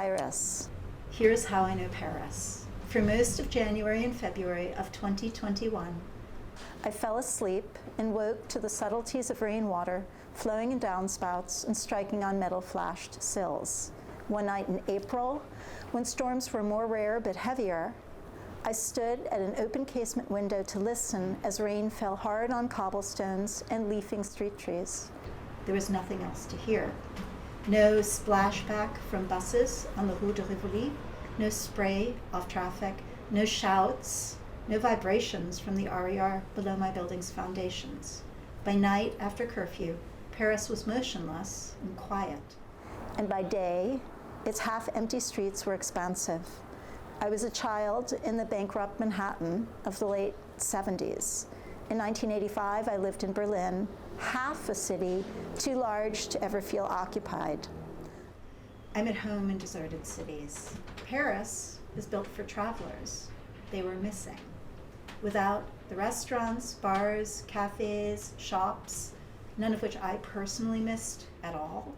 virus. Here's how I know Paris. For most of January and February of 2021, I fell asleep and woke to the subtleties of rainwater flowing in downspouts and striking on metal-flashed sills. One night in April, when storms were more rare but heavier, I stood at an open casement window to listen as rain fell hard on cobblestones and leafing street trees. there was nothing else to hear. No splashback from buses on the Rue de Rivoli, no spray off traffic, no shouts, no vibrations from the RER below my building's foundations. By night, after curfew, Paris was motionless and quiet. And by day, its half-empty streets were expansive. I was a child in the bankrupt Manhattan of the late 70s. In 1985, I lived in Berlin, half a city too large to ever feel occupied. I'm at home in deserted cities. Paris is built for travelers. They were missing. Without the restaurants, bars, cafes, shops, none of which I personally missed at all,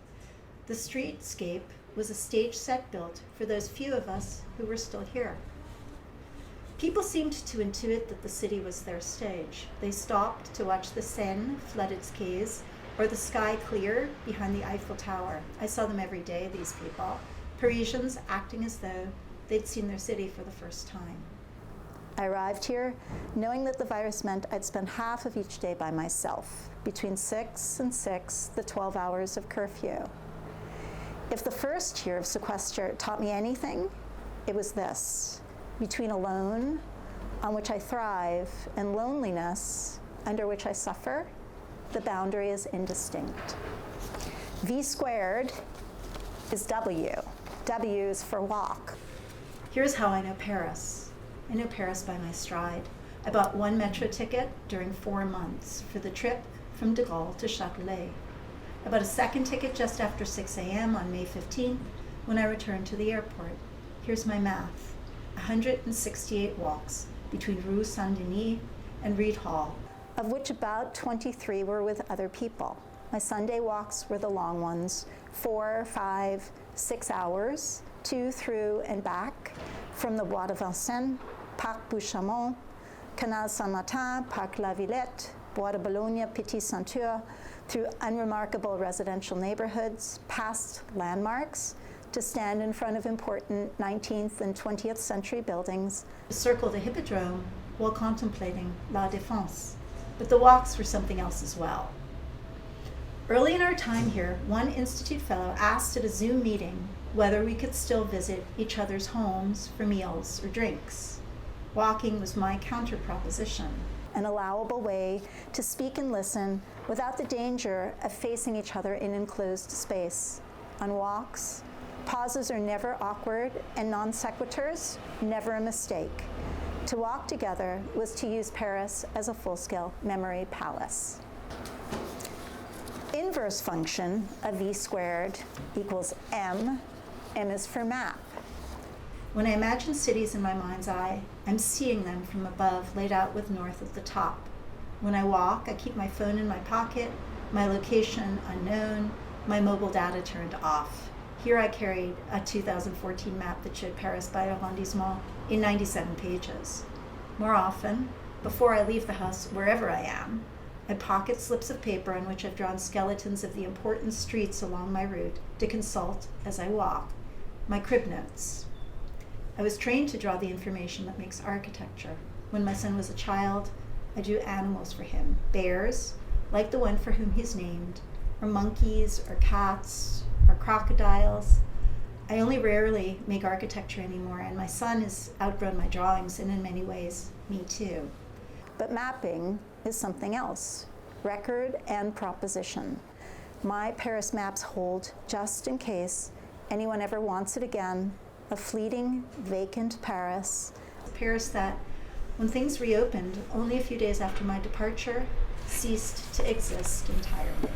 the streetscape was a stage set built for those few of us who were still here. People seemed to intuit that the city was their stage. They stopped to watch the Seine flood its quays or the sky clear behind the Eiffel Tower. I saw them every day, these people, Parisians acting as though they'd seen their city for the first time. I arrived here knowing that the virus meant I'd spend half of each day by myself, between 6 and 6, the 12 hours of curfew. If the first year of sequester taught me anything, it was this. Between alone, on which I thrive, and loneliness, under which I suffer, the boundary is indistinct. V squared is W. W is for walk. Here's how I know Paris. I know Paris by my stride. I bought one metro ticket during 4 months for the trip from De Gaulle to Châtelet. I bought a second ticket just after 6 a.m. on May 15th when I returned to the airport. Here's my math. 168 walks between Rue Saint-Denis and Reed Hall, of which about 23 were with other people. My Sunday walks were the long ones, 4, 5, 6 hours, 2 through and back, from the Bois de Vincennes, Parc Bouchamont, Canal Saint-Martin, Parc La Villette, Bois de Boulogne, Petit Ceinture, through unremarkable residential neighborhoods, past landmarks, to stand in front of important 19th and 20th century buildings. Circle the Hippodrome while contemplating La Défense. But the walks were something else as well. Early in our time here, one Institute fellow asked at a Zoom meeting whether we could still visit each other's homes for meals or drinks. Walking was my counter-proposition. An allowable way to speak and listen without the danger of facing each other in enclosed space. On walks, pauses are never awkward and non sequiturs never a mistake. To walk together was to use Paris as a full-scale memory palace. Inverse function of V squared equals M. M is for map. When I imagine cities in my mind's eye, I'm seeing them from above, laid out with north at the top. When I walk, I keep my phone in my pocket, my location unknown, my mobile data turned off. Here I carried a 2014 map that showed Paris by arrondissement in 97 pages. More often, before I leave the house, wherever I am, I pocket slips of paper on which I've drawn skeletons of the important streets along my route to consult as I walk, my crib notes. I was trained to draw the information that makes architecture. When my son was a child, I drew animals for him, bears, like the one for whom he's named, or monkeys, or cats, or crocodiles. I only rarely make architecture anymore, and my son has outgrown my drawings, and in many ways, me too. But mapping is something else, record and proposition. My Paris maps hold, just in case anyone ever wants it again, a fleeting, vacant Paris. Paris that, when things reopened only a few days after my departure, ceased to exist entirely.